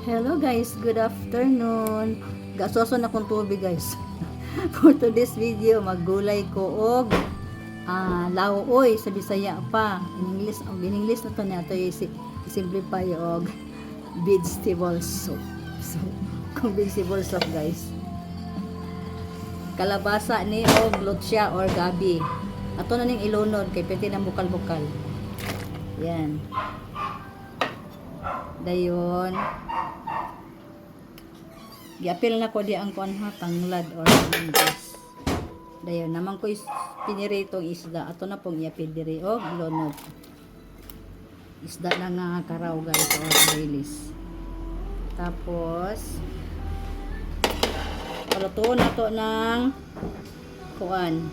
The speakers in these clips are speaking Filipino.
Hello guys, good afternoon. Gasoso na kong tubig guys. For today's video, maggulay ko og laoy sa Bisaya pa. In English na to na to simplify og vegetable soup. So, kung vegetable soup guys. Kalabasa ni og lutsya or gabi. Ato na ning ilunod kay pwede na bukal-bukal. Yan. Dayon. Giapil na ko di ang kuan ha tanglad or manggis. Dayon naman ko piniritong isda. Ato na pong iapil diri og lunod. Isda na nga karaw guys or release. Tapos palutuon na to ng kuan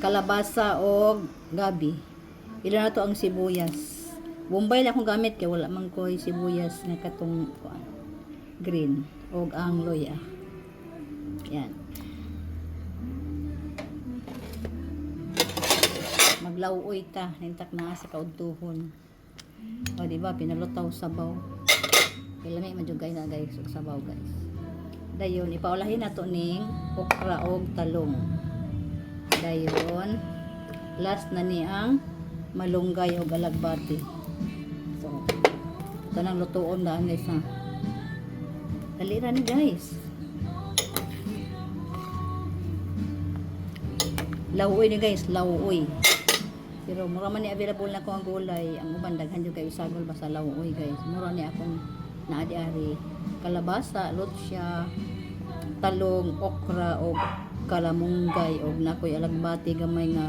kalabasa og gabi. Ilan na to ang sibuyas. Bombay lang akong gamit kay wala man koy sibuyas nga katong kuan green og ang loya. Yan. Maglawoy ta nintak na sa kaudtuhon. O di ba pinalutaw sabaw. Ilami man jud na guys og sabaw guys. Dayon ipaulahin nato ning okra og talong. Dayon last na ni ang malunggay og alagbati. So ito nang lutuon daan guys ha. Dali ra ni guys. Lawuoy ni guys, lawuoy. Pero mura man ni available na ko ang gulay. Ang uban daghan jud kay sagol basta lawuoy guys. Mura ni akong naadi-ari kalabasa, lutsya, talong, okra og kalamunggay og nakoy alagbati gamay nga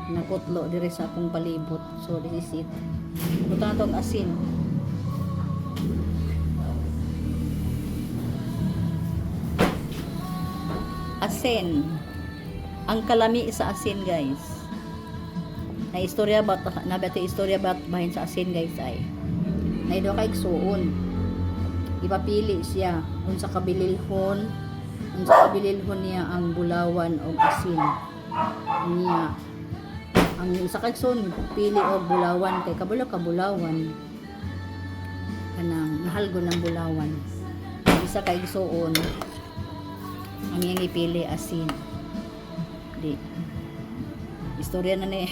nakutlo diri sa akong palibot. So this is it. Buta tong asin. Asin. Ang kalami sa asin guys. Na istorya about bahin sa asin guys ay. Na ido kay igsuon. Ipapili siya unsa kabililhon niya ang bulawan o asin niya. Ang isa kay igsuon pili og bulawan kay kabalo ka bulawan kanang nahalgon ng bulawan. Isa kay igsuon ang iyang ipili asin. Di. Istorya na ni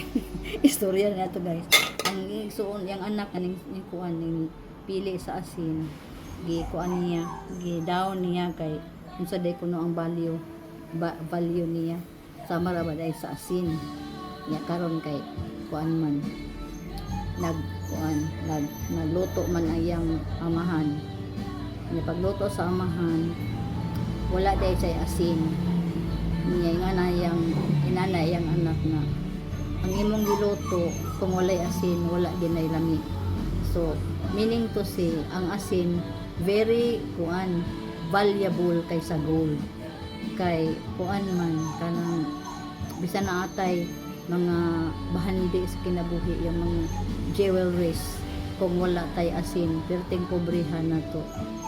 istorya na to guys. Ang igsuon yang anak kaning kuan ning pili sa asin. Gi kuan niya, gi down niya kay unsa day kuno ang value niya sama ra ba day sa asin. Nya karon kay kuan man nagluto man ayang amahan. Nya pagluto sa amahan wala day say asin. Niya nga na yang inana yang anak na ang imong giluto kung walay asin wala ginay lami. So meaning to say ang asin very kuan valuable kaysa gold. Kay kuan man kanang bisan na atay mga bahandi sa kinabuhi yung mga jewelries kung wala tay asin perting pobrihan na to.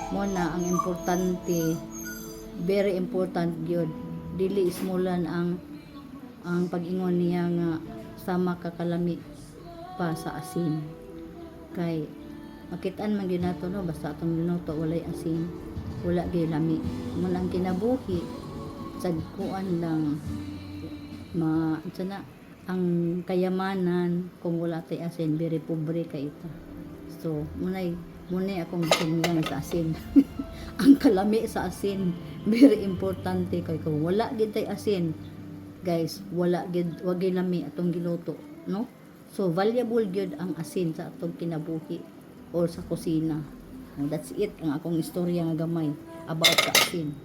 Mo na ang importante, very important gyud dili ismulan ang pag-ingon niya nga sama kakalami pa sa asin. Kay makitaan man gyud nato no basta atong minuto walay asin wala gyud lami. Mo ang kinabuhi sad kuan lang sana ang kayamanan kung wala tay asin very pobre kay ita. So munay akong tingnan sa asin. Ang kalami sa asin very importante kay kung wala gid tay asin guys wala gid wag lami atong giluto no. So valuable gyud ang asin sa atong kinabuhi or sa kusina. That's it ang akong istorya nga gamay about sa asin.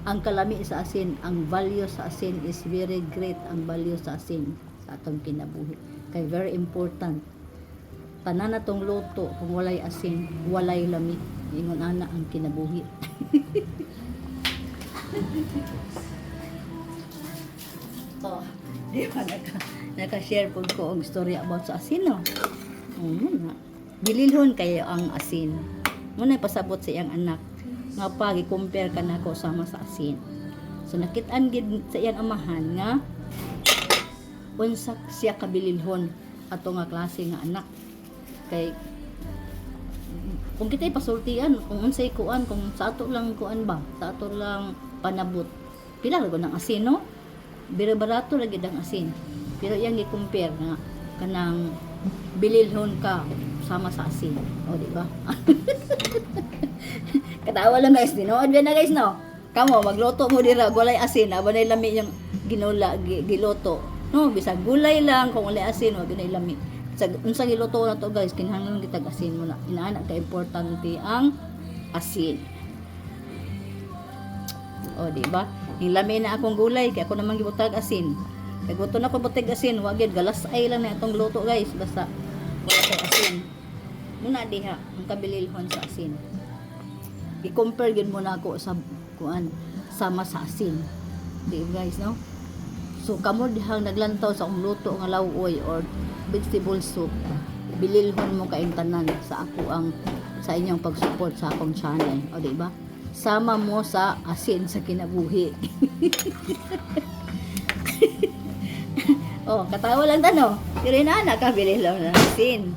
Ang kalami sa asin, ang value sa asin is very great. Ang value sa asin sa atong kinabuhi kay very important. Tanan natong luto kung walay asin walay lami. Ingon ana ang kinabuhi. Oh, di ba naka-share po ko ang story about sa asin no. Muna bililhon kayo ang asin. Muna pasabot sa iyang anak nga pag i-compare ka nako sama sa asin. So nakit-an gid sa iyang amahan nga unsa siya kabililhon ato nga klase nga anak kay kung kita pasultian, kung unsay kuan, kung sa ato lang kuan ba, sa ato lang panabot. Pila ra ng asin, no? Bira barato lagi ang asin. Pero iyang i-compare nga kanang bililhon ka sama sa asin. O, di ba? Katawa lang guys, dinood ba na guys, no? Kamo, magluto mo dira, gulay asin, aba na lami yung ginula, giloto. No, bisag gulay lang, kung wala asin, wag na lami. Sa unsa giluto na to guys, kinahanglan kitag asin mo na. Inaana ka importante ang asin. O, di ba? Hilami na akong gulay, kaya ako naman gibutag asin. Kaya gusto na ko butag asin, wag yun, galasay lang na itong luto guys, basta wala kay asin. Muna diha, ang kabililhon sa asin. I-compare yun muna ako sa kuan, sama sa asin. Di ba guys, no? So, kamo dihang naglantaw sa akong luto nga lawoy or vegetable soup, bililhon mo kaing tanan sa ako ang sa inyong pag-support sa akong channel. O, di ba? Sama mo sa asin sa kinabuhi. Oh, katawa lang tano. Pero inana ka bililhon ng asin.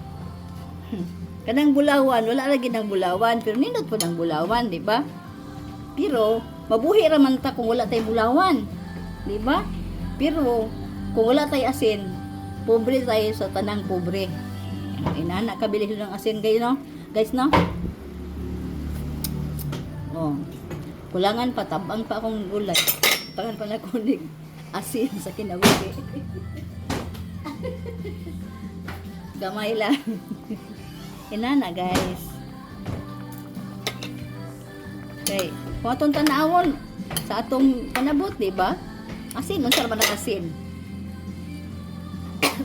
Kanang bulawan, wala lagi ng bulawan, pero nindot po ng bulawan, di ba? Pero mabuhi ra man ta kung wala tay bulawan, di ba? Pero kung wala tay asin, pobre tayo sa tanang pobre. Inana ka bililhon ng asin guys, no? Guys, no? Oh. Kulangan pa tabang pa akong gulay. Tangan pa na kunig asin sa kinabuhi. Gamay lang. Inana guys. Okay, kung atong tanawon sa atong panabot, di ba? Asin, unsa man ang asin?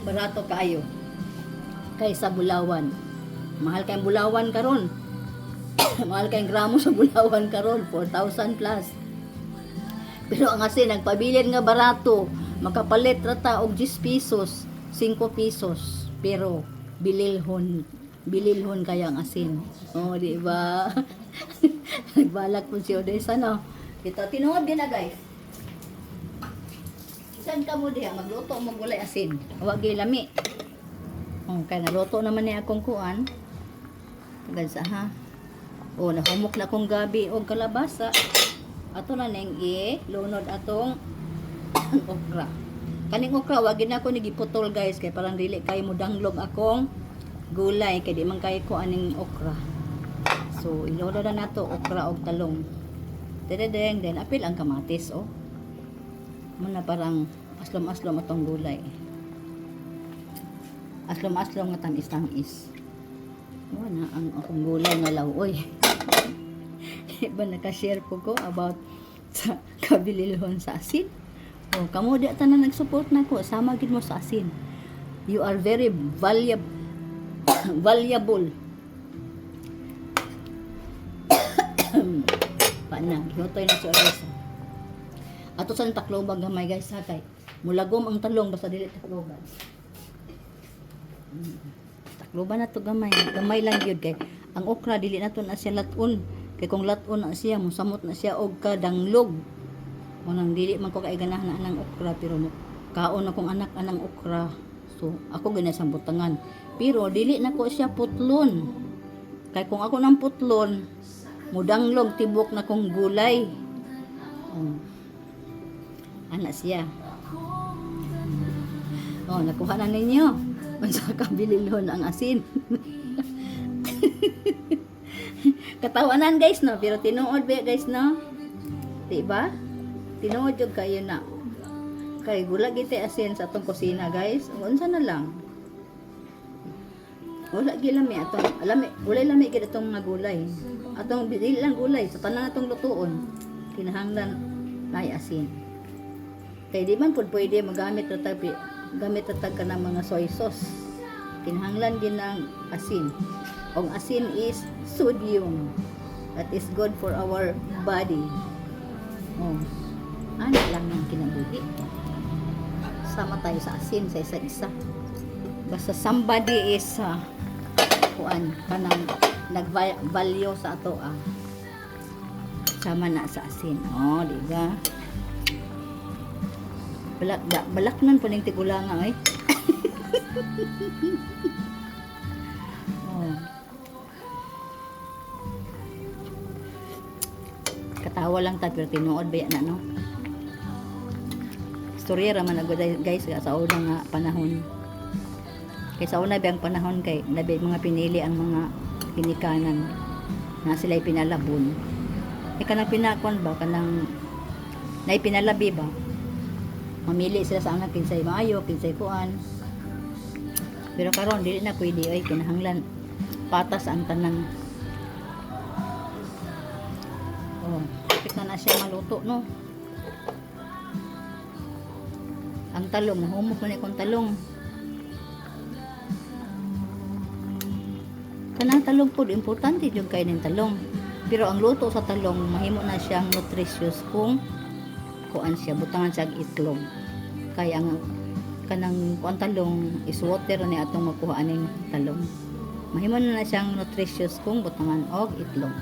Barato kayo. Kaysa bulawan. Mahal kayong bulawan karon. Mahal kayong gramo sa bulawan karon, 4,000 plus. Pero ang asin nagpabilin nga barato, makapalit rata og 10 pesos, 5 pesos. Pero bililhon kaya ang asin. Oh, di ba? Nagbalak po si Odessa, no? Ito, tinuod din na, guys. Saan ka mo diha? Magluto mo gulay asin. Huwag lami. Oh, kaya naluto naman niya akong kuan. Gansa, ha? Oh, nahumok na akong gabi o kalabasa. Ato na neng lunod atong okra. Kaning okra, wag na ako nigiputol, guys. Kaya parang dili kayo mo danglog akong gulay kay di man kay ko aning okra. So ilodo na nato okra og talong. Dedeng then apil ang kamatis, oh. Muna parang aslom-aslom atong gulay. Aslom-aslom nga tamis-tamis. Wala ang akong gulay nga lawoy. Iba naka-share po ko about sa kabililhon sa asin. Oh, kamo di tanan nag-support nako, sama gid mo sa asin. You are very valuable. Panang, hiyotoy na si Odessa. Ato sa takloban gamay guys, sakay. Mulagom ang talong basta dili takloban. Takloban na to gamay. Gamay lang yun kay. Ang okra dili na to na siya laton. Kay kung laton na siya, musamot na siya og kadanglog. Manang dili man ko kay ganahan na anang okra pero kaon akong anak anang okra. So ako ginasang butangan. Pero dili na ko siya putlon. Kay kung ako nang putlon, mudanglog tibok na kong gulay. Ana siya. Oh, nakuha na ninyo. Unsa ka bililhon ang asin. Katawanan guys, no, pero tinuod ba guys, no? Di ba? Tinuod jud kayo na. Kay gula gite asin sa atong kusina, guys. Unsa na lang? Wala gilami atong alami, wala lami gid atong mga gulay. Atong dili lang gulay sa tanan atong lutuon. Kinahanglan may asin. Kay di man pud pwede magamit gamit ka ng mga soy sauce. Kinahanglan din ng asin. Ang asin is sodium. That is good for our body. Oh. Ano lang ang kinabuhi. Sama tayo sa asin sa isa-isa. Basta somebody is kuan kanang nag-value sa ato sama na sa asin. Oh, di ba? Balak nun po ning tigulanga ay. Oh. Tawa lang ta pero tinuod ba na no. Storya ra man agad guys sa unang nga panahon. Kay sa una biyang panahon kay labi mga pinili ang mga pinikanan na sila'y pinalabon. Kanang pinakon ba kanang nay pinalabi ba? Mamili sila sa anak kinsay maayo, kinsay kuan. Pero karon dili na pwede ay kinahanglan patas ang tanang. Oh, kapit na siya maluto no. Ang talong, mahumok man ikong talong. Kanang talong po, importante yung kain ng talong. Pero ang luto sa talong, mahimo na siyang nutritious kung kuan siya, butangan siya itlog. Kaya ang kanang kuan talong is water ni atong makuha aning talong. Mahimo na siyang nutritious kung butangan og itlog.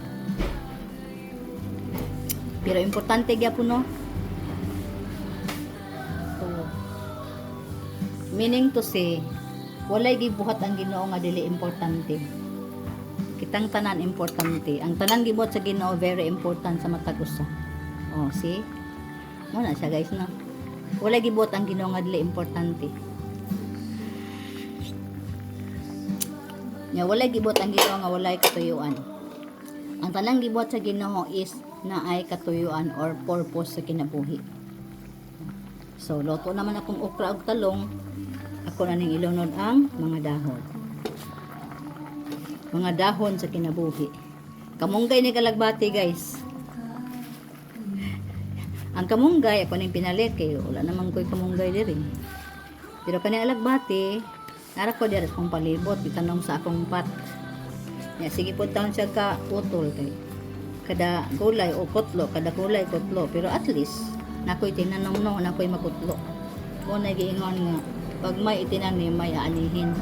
Pero importante gyapon no. Meaning to say, walay gibuhat ang Ginoo nga dili importante. Kitang tanan importante. Ang tanang gibuhat sa Ginoo very important sa matag usa. Oh, see? Mo na siya guys no. Walay gibuhat ang Ginoo nga dili importante. Nya walay gibuhat ang Ginoo nga walay katuyuan. Ang tanang gibuhat sa Ginoo is naay katuyuan or purpose sa kinabuhi. So, luto naman akong okra ug talong. Ako na ning ilunod ang mga dahon. Mga dahon sa kinabuhi. Kamunggay ni kalagbati guys. Ang kamunggay ako ning pinalit kay wala namang koy kamunggay diri. Pero kani alagbati, nara ko diri kung palibot itanong sa akong pat. Ya sige pud taon siya ka utol kay kada kulay o kutlo, kada kulay kutlo, pero at least nakoy tinanong no, nakoy makutlo. Mo na giingon nga pag may itinanim may aanihin.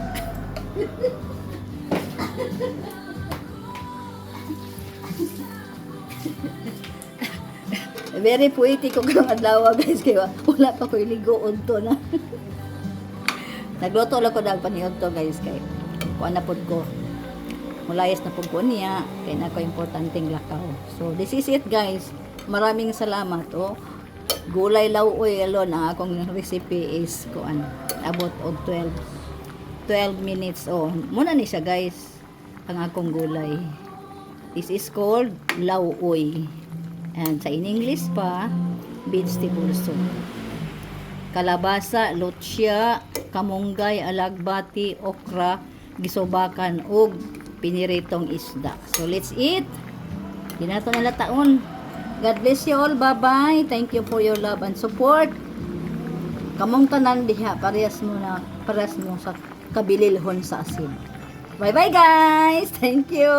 Very poetic ko kang adlaw guys kaya wala pa ko iligoon to na. Nagluto lang ko dag paniod to guys kay kuan na pod ko. Mulayas na pod ko niya kay nako importanteng lakaw. So this is it guys. Maraming salamat oh. Gulay lauoy alon ang akong recipe is kuan about og 12 minutes oh muna ni siya guys ang akong gulay. This is called lauoy and sa in English pa vegetable soup. Kalabasa, lutsya, kamunggay, alagbati, okra gisubakan og piniritong isda. So let's eat. Dinato na taon. God bless you all. Bye-bye. Thank you for your love and support. Kamong tanan diha parehas mo sa kabililhon sa asin. Bye-bye guys. Thank you.